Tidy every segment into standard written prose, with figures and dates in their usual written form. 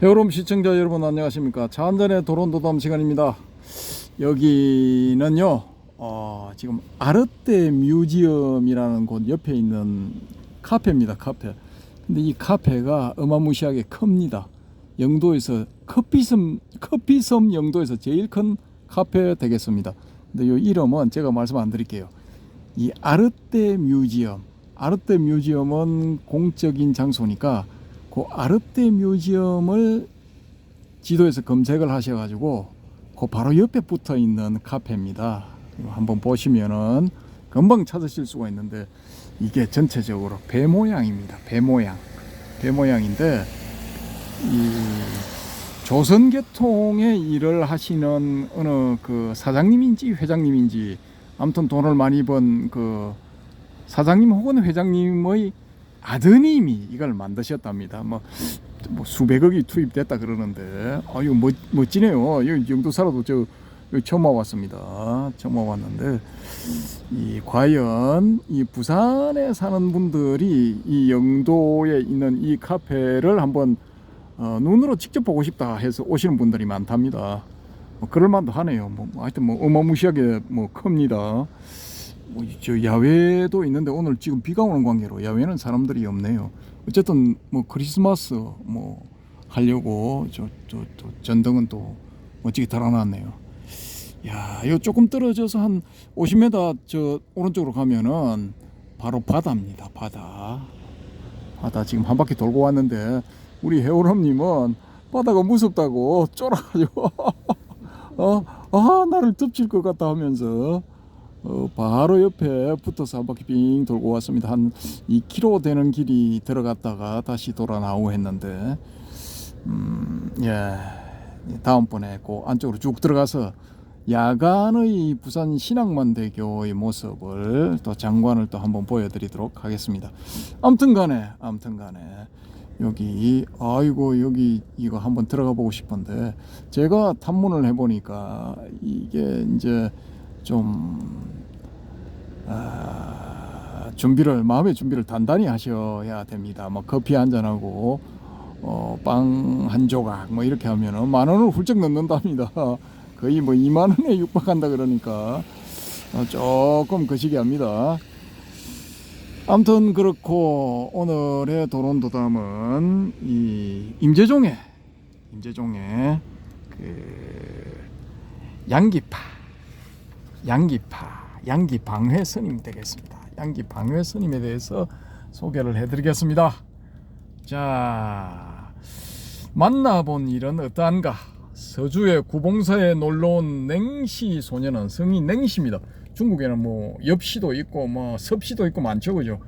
헤어롬 시청자 여러분 안녕하십니까. 차 한잔의 도론도담 시간입니다. 여기는요 지금 아르떼 뮤지엄이라는 곳 옆에 있는 카페입니다. 카페. 근데 이 카페가 어마무시하게 큽니다. 영도에서 커피섬 영도에서 제일 큰 카페 되겠습니다. 근데 이 이름은 제가 말씀 안 드릴게요. 이 아르떼 뮤지엄은 공적인 장소니까 그 아르떼 뮤지엄을 지도에서 검색을 하셔가지고 그 바로 옆에 붙어 있는 카페입니다. 한번 보시면은 금방 찾으실 수가 있는데 이게 전체적으로 배 모양입니다. 배 모양인데 이 조선계통의 일을 하시는 어느 그 사장님인지 회장님인지 아무튼 돈을 많이 번 그 사장님 혹은 회장님의 아드님이 이걸 만드셨답니다. 뭐 수백억이 투입됐다 그러는데 이거 멋지네요. 이 정도 살아도 처음 와봤습니다. 처음 와봤는데 과연 이 부산에 사는 분들이 이 영도에 있는 이 카페를 한번 눈으로 직접 보고 싶다 해서 오시는 분들이 많답니다. 그럴만도 하네요. 하여튼 어마무시하게 큽니다. 저 야외도 있는데 오늘 지금 비가 오는 관계로 야외는 사람들이 없네요. 어쨌든 크리스마스 하려고 저 전등은 또 멋지게 달아놨네요. 야, 이거 조금 떨어져서 한 50m 저 오른쪽으로 가면은 바로 바다입니다. 바다 지금 한 바퀴 돌고 왔는데 우리 해오람님은 바다가 무섭다고 쫄아가지고 나를 덮칠 것 같다 하면서 바로 옆에 붙어서 한 바퀴 빙 돌고 왔습니다. 한 2km 되는 길이 들어갔다가 다시 돌아 나오고 했는데 예, 다음번에 그 안쪽으로 쭉 들어가서 야간의 부산 신항만대교의 모습을 또 장관을 또 한번 보여드리도록 하겠습니다. 아무튼간에 여기 여기 이거 한번 들어가 보고 싶은데 제가 탐문을 해보니까 이게 이제 좀 마음의 준비를 단단히 하셔야 됩니다. 커피 한 잔하고 빵 한 조각 이렇게 하면은 10,000원을 훌쩍 넘는답니다. 거의 20,000원에 육박한다 그러니까 조금 거시기 합니다. 아무튼 그렇고 오늘의 도론도담은 이 임재종의 그 양기방회 스님 되겠습니다. 양기방회 스님에 대해서 소개를 해드리겠습니다. 자, 만나본 일은 어떠한가? 서주의 구봉사에 놀러온 냉시 소녀는 성이 냉시입니다. 중국에는 엽시도 있고 섭시도 있고 많죠, 그죠?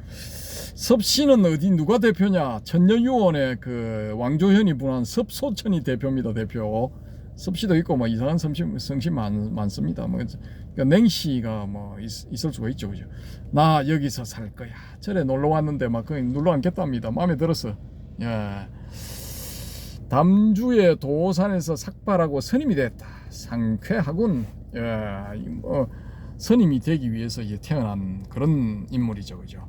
섭시는 어디 누가 대표냐? 천녀유원의 그 왕조현이 분한 섭소천이 대표입니다. 대표. 섭시도 있고 이상한 성씨 많습니다. 그러니까 냉시가 있을 수가 있죠, 그죠? 나 여기서 살 거야. 절에 놀러 왔는데 거의 놀러 앉겠답니다. 마음에 들었어. 예. 담주의 도산에서 삭발하고 스님이 됐다. 상쾌하군. 스님이 되기 위해서 태어난 그런 인물이죠, 그죠?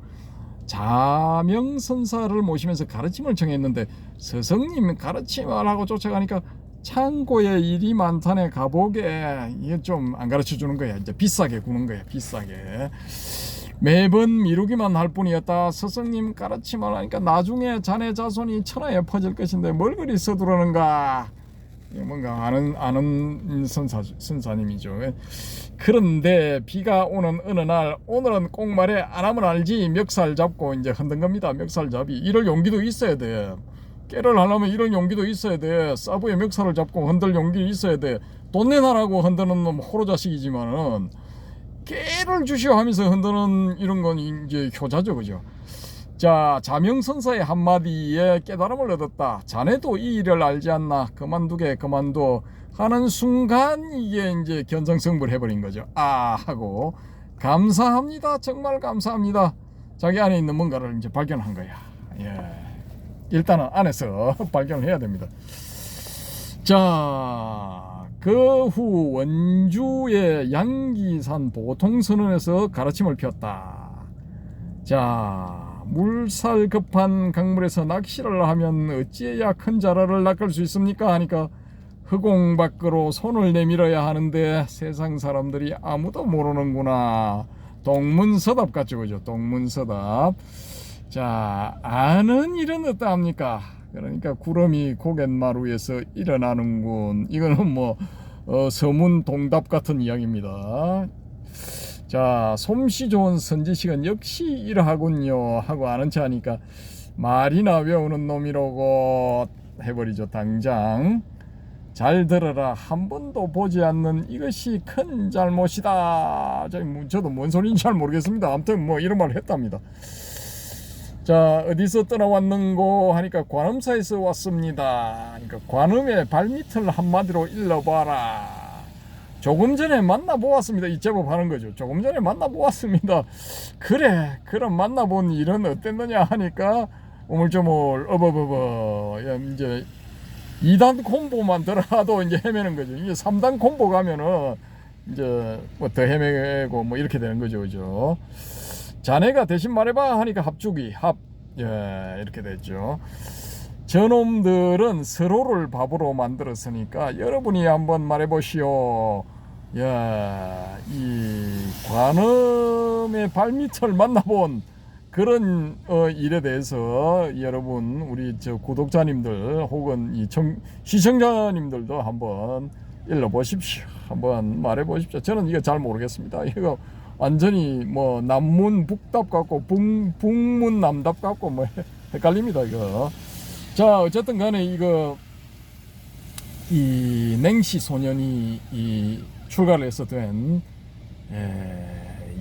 자명선사를 모시면서 가르침을 청했는데 스승님 가르침을 하고 쫓아가니까 창고에 일이 많다네. 가보게. 이게 좀 안 가르쳐 주는 거야. 이제 비싸게 구는 거야. 비싸게. 매번 미루기만 할 뿐이었다. 스승님 가르침을 하니까 나중에 자네 자손이 천하에 퍼질 것인데 뭘 그리 서두르는가. 뭔가 아는 선사님이죠. 그런데 비가 오는 어느 날, 오늘은 꼭 말해 안 하면 알지, 멱살 잡고 이제 흔든 겁니다. 멱살잡이. 이럴 용기도 있어야 돼. 깨를 하려면 이런 용기도 있어야 돼. 사부의 멱살을 잡고 흔들 용기 있어야 돼. 돈 내놔라고 흔드는 놈 호로자식이지만은 깨를 주시오 하면서 흔드는 이런 건 이제 효자죠, 그죠? 자, 자명선사의 한마디에 깨달음을 얻었다. 자네도 이 일을 알지 않나? 그만둬 하는 순간 이게 이제 견성성불 해버린 거죠. 하고 감사합니다. 정말 감사합니다. 자기 안에 있는 뭔가를 이제 발견한 거야. 예. 일단은 안에서 발견을 해야 됩니다. 자, 그 후 원주의 양기산 보통선언에서 가르침을 폈다. 자, 물살 급한 강물에서 낚시를 하면 어찌해야 큰 자라를 낚을 수 있습니까? 하니까 허공 밖으로 손을 내밀어야 하는데 세상 사람들이 아무도 모르는구나. 동문서답 같죠, 그죠? 동문서답. 자, 아는 일은 어떠합니까? 그러니까 구름이 고갯마루에서 일어나는군. 이거는 뭐 서문 동답 같은 이야기입니다. 자, 솜씨 좋은 선지식은 역시 이러하군요 하고 아는 체 하니까 말이나 외우는 놈이라고 해버리죠. 당장. 잘 들어라. 한 번도 보지 않는 이것이 큰 잘못이다. 저도 뭔 소리인지 잘 모르겠습니다. 아무튼 뭐 이런 말을 했답니다. 자, 어디서 떠나왔는고 하니까 관음사에서 왔습니다. 그러니까 관음의 발밑을 한마디로 일러봐라. 조금 전에 만나보았습니다. 이 제법 하는 거죠. 조금 전에 만나보았습니다. 그래, 그럼 만나본 일은 어땠느냐 하니까 오물조물 이제 2단 콤보만 들어가도 이제 헤매는 거죠. 이게 3단 콤보 가면은 이제 뭐 더 헤매고 뭐 이렇게 되는 거죠. 그죠? 자네가 대신 말해봐 하니까 합주기 이렇게 됐죠. 저놈들은 서로를 바보로 만들었으니까 여러분이 한번 말해보시오. 이 관음의 발밑을 만나본 그런 일에 대해서 여러분 우리 저 구독자님들 혹은 이 시청자님들도 한번 일러보십시오. 한번 말해보십시오. 저는 이거 잘 모르겠습니다. 이거 완전히 뭐 남문 북답 같고 북문 남답 같고 뭐 헷갈립니다 이거. 자, 어쨌든 간에 이거 이 냉시 소년이 이 출가를 해서 된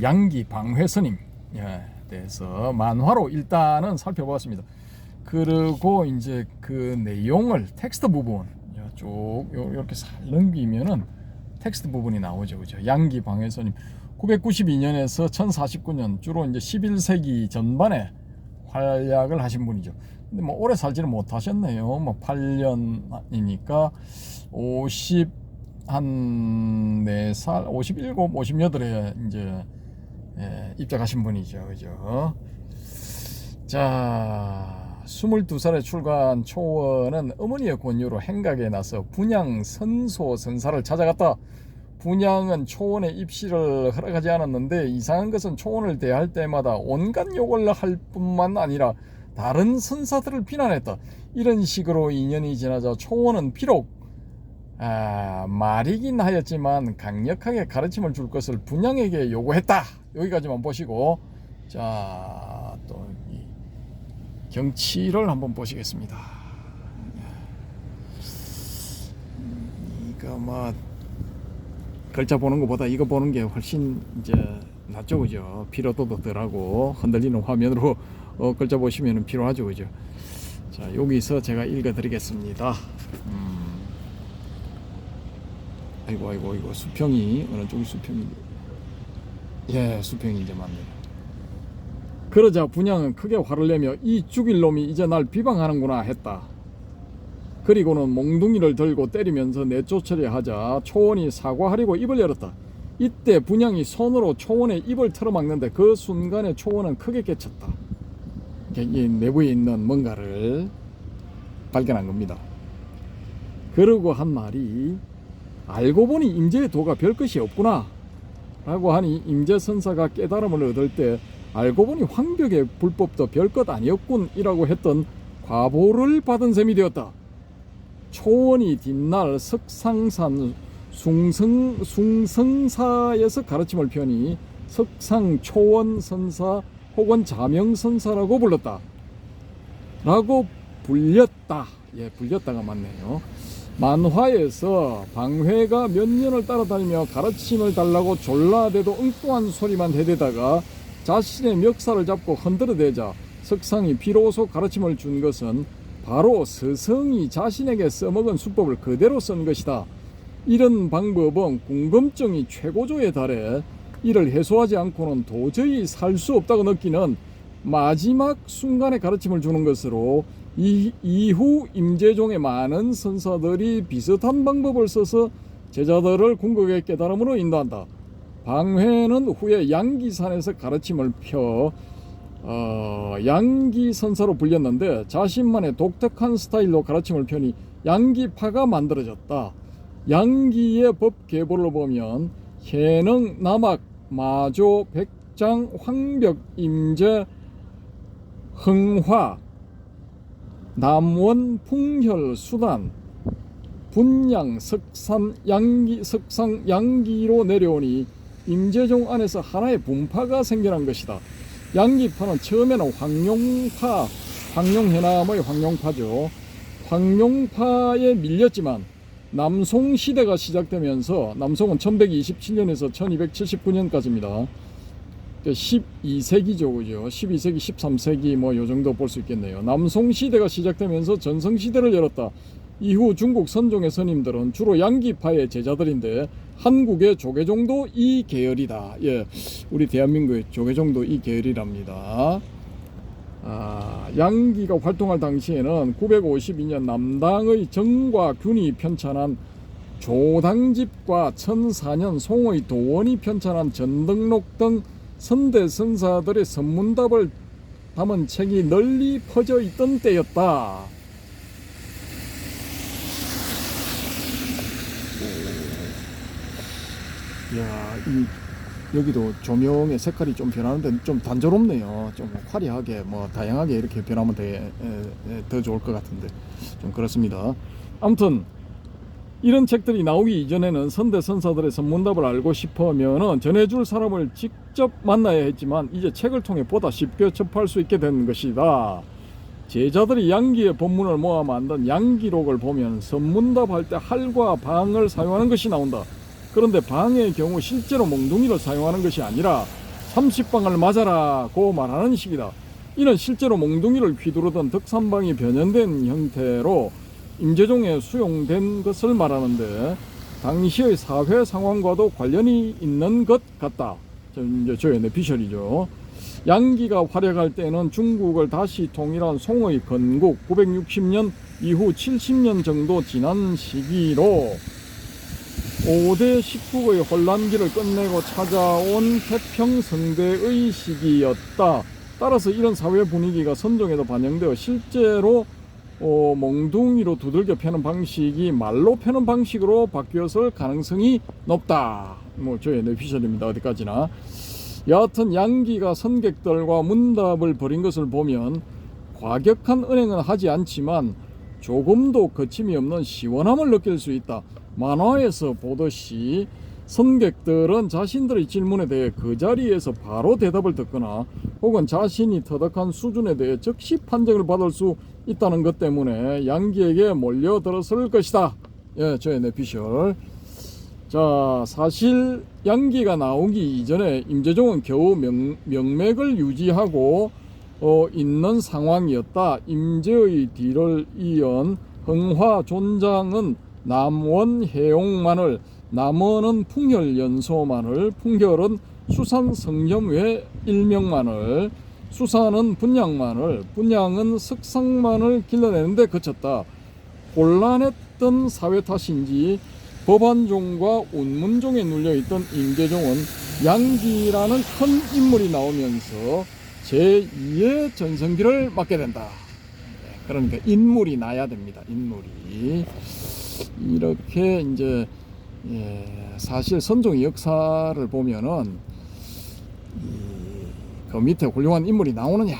양기 방회스님 대해서 만화로 일단은 살펴보았습니다. 그리고 이제 그 내용을 텍스트 부분 쭉 이렇게 살 넘기면은 텍스트 부분이 나오죠. 그죠? 양기 방회스님 992년에서 1049년 주로 이제 11세기 전반에 활약을 하신 분이죠. 근데 뭐 오래 살지는 못하셨네요. 뭐 8년이니까 54살, 57, 58에 이제 입작하신 분이죠. 그죠? 자, 22살에 출가한 초원은 어머니의 권유로 행각에 나서 분양 선소 선사를 찾아갔다. 분양은 초원의 입시를 허락하지 않았는데 이상한 것은 초원을 대할 때마다 온갖 욕을 할 뿐만 아니라 다른 선사들을 비난했다. 이런 식으로 2년이 지나자 초원은 비록 말이긴 하였지만 강력하게 가르침을 줄 것을 분양에게 요구했다. 여기까지만 보시고 자, 또 이 경치를 한번 보시겠습니다. 이거 뭐 글자 보는 것보다 이거 보는 게 훨씬 이제 낫죠. 그죠? 피로도도 덜하고 흔들리는 화면으로 글자 보시면 피로하죠. 그죠? 자, 여기서 제가 읽어 드리겠습니다. 아이고 수평이 어느 쪽이 수평인데 수평이 이제 맞네요. 그러자 분양은 크게 화를 내며 이 죽일 놈이 이제 날 비방하는구나 했다. 그리고는 몽둥이를 들고 때리면서 내쫓으려 하자 초원이 사과하려고 입을 열었다. 이때 분양이 손으로 초원의 입을 틀어막는데 그 순간에 초원은 크게 깨쳤다. 이 내부에 있는 뭔가를 발견한 겁니다. 그러고 한 말이 알고 보니 임재의 도가 별것이 없구나 라고 하니 임재선사가 깨달음을 얻을 때 알고 보니 황벽의 불법도 별것 아니었군 이라고 했던 과보를 받은 셈이 되었다. 초원이 뒷날 석상산 숭성사에서 가르침을 펴니 석상초원선사 혹은 자명선사라고 불렀다 라고 불렸다. 불렸다가 맞네요. 만화에서 방회가 몇 년을 따라다니며 가르침을 달라고 졸라대도 엉뚱한 소리만 해대다가 자신의 멱살을 잡고 흔들어대자 석상이 비로소 가르침을 준 것은 바로 스승이 자신에게 써먹은 수법을 그대로 쓴 것이다. 이런 방법은 궁금증이 최고조에 달해 이를 해소하지 않고는 도저히 살 수 없다고 느끼는 마지막 순간에 가르침을 주는 것으로 이후 임재종의 많은 선사들이 비슷한 방법을 써서 제자들을 궁극의 깨달음으로 인도한다. 방회는 후에 양기산에서 가르침을 펴 양기 선사로 불렸는데 자신만의 독특한 스타일로 가르침을 펴니 양기파가 만들어졌다. 양기의 법 계보를 보면 해능, 남악, 마조, 백장, 황벽, 임제, 흥화, 남원, 풍혈, 수단, 분양, 석산, 양기, 석상, 양기로 내려오니 임재종 안에서 하나의 분파가 생겨난 것이다. 양기파는 처음에는 황룡파, 황룡해남의 황룡파죠. 황룡파에 밀렸지만 남송시대가 시작되면서, 남송은 1127년에서 1279년까지입니다. 12세기죠, 그죠? 12세기, 13세기 뭐 요 정도 볼 수 있겠네요. 남송시대가 시작되면서 전성시대를 열었다. 이후 중국 선종의 스님들은 주로 양기파의 제자들인데 한국의 조계종도 이 계열이다. 예, 우리 대한민국의 조계종도 이 계열이랍니다. 양기가 활동할 당시에는 952년 남당의 정과 균이 편찬한 조당집과 1004년 송의 도원이 편찬한 전등록 등 선대선사들의 선문답을 담은 책이 널리 퍼져 있던 때였다. 이야, 여기도 조명의 색깔이 좀 변하는데 좀 단조롭네요. 좀 화려하게 뭐 다양하게 이렇게 변하면 더 좋을 것 같은데 좀 그렇습니다. 아무튼 이런 책들이 나오기 이전에는 선대선사들의 선문답을 알고 싶으면은 전해줄 사람을 직접 만나야 했지만 이제 책을 통해 보다 쉽게 접할 수 있게 된 것이다. 제자들이 양기의 법문을 모아 만든 양기록을 보면 선문답할 때 할과 방을 사용하는 것이 나온다. 그런데 방의 경우 실제로 몽둥이를 사용하는 것이 아니라 30방을 맞아라고 말하는 식이다. 이는 실제로 몽둥이를 휘두르던 덕산방이 변형된 형태로 임재종에 수용된 것을 말하는데 당시의 사회 상황과도 관련이 있는 것 같다. 이제 저의 내피셜이죠. 양기가 활약할 때는 중국을 다시 통일한 송의 건국 960년 이후 70년 정도 지난 시기로 5대 19의 혼란기를 끝내고 찾아온 태평성대의 시기였다. 따라서 이런 사회 분위기가 선종에도 반영되어 실제로 몽둥이로 두들겨 패는 방식이 말로 패는 방식으로 바뀌었을 가능성이 높다. 뭐 저의 내피셜입니다. 어디까지나. 여하튼 양기가 선객들과 문답을 벌인 것을 보면 과격한 은행은 하지 않지만 조금도 거침이 없는 시원함을 느낄 수 있다. 만화에서 보듯이 선객들은 자신들의 질문에 대해 그 자리에서 바로 대답을 듣거나 혹은 자신이 터득한 수준에 대해 즉시 판정을 받을 수 있다는 것 때문에 양기에게 몰려들었을 것이다. 예, 저의 내피셜. 자, 사실 양기가 나오기 이전에 임재종은 겨우 명맥을 유지하고 있는 상황이었다. 임재의 뒤를 이은 흥화 존장은 남원 해용마늘, 남원은 풍혈연소마늘, 풍혈은 수산 성염외 일명마늘, 수산은 분양마늘, 분양은 석상마늘 길러내는데 그쳤다. 곤란했던 사회 탓인지 법안종과 운문종에 눌려있던 임재종은 양기라는 큰 인물이 나오면서 제2의 전성기를 맞게 된다. 그러니까 인물이 나야 됩니다. 인물이. 이렇게 이제 사실 선종의 역사를 보면은 그 밑에 훌륭한 인물이 나오느냐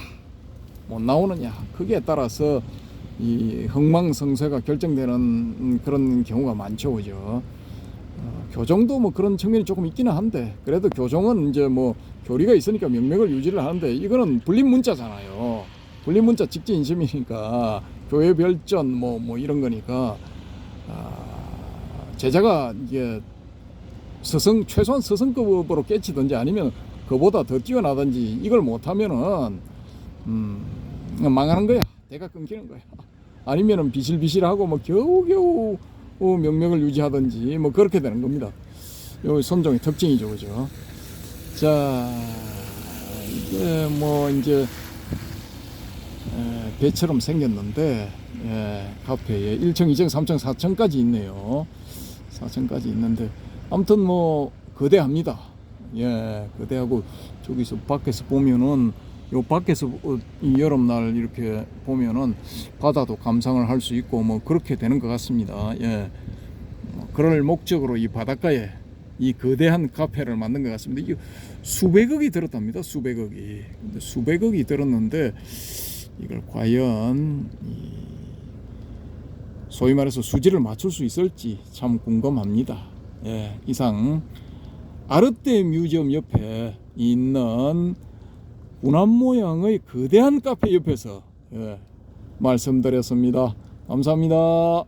못 나오느냐 그게 따라서 이 흥망성쇠가 결정되는 그런 경우가 많죠, 그죠? 교정도 뭐 그런 측면이 조금 있기는 한데 그래도 교정은 이제 뭐 교리가 있으니까 명맥을 유지를 하는데 이거는 불립문자잖아요. 불립문자 직지인심이니까 교회 별전 뭐 이런 거니까 제자가 이게 최소한 스승급으로 깨치든지 아니면 그보다 더 뛰어나든지 이걸 못하면은 망하는 거야. 대가 끊기는 거야. 아니면은 비실비실하고 뭐 겨우겨우 명맥을 유지하든지 뭐 그렇게 되는 겁니다. 요 선종의 특징이죠, 그죠? 자, 이게 뭐 이제 배처럼 생겼는데 카페에 1층, 2층, 3층, 4층까지 있네요. 4층까지 있는데 아무튼 뭐 거대합니다. 예, 거대하고 저기서 밖에서 보면은 요 밖에서 이 여름날 이렇게 보면은 바다도 감상을 할 수 있고 뭐 그렇게 되는 것 같습니다. 예. 그럴 목적으로 이 바닷가에 이 거대한 카페를 만든 것 같습니다. 이게 수백억이 들었답니다. 수백억이. 근데 수백억이 들었는데 이걸 과연 소위 말해서 수지를 맞출 수 있을지 참 궁금합니다. 예, 이상 아르떼 뮤지엄 옆에 있는 군함 모양의 거대한 카페 옆에서 말씀드렸습니다. 감사합니다.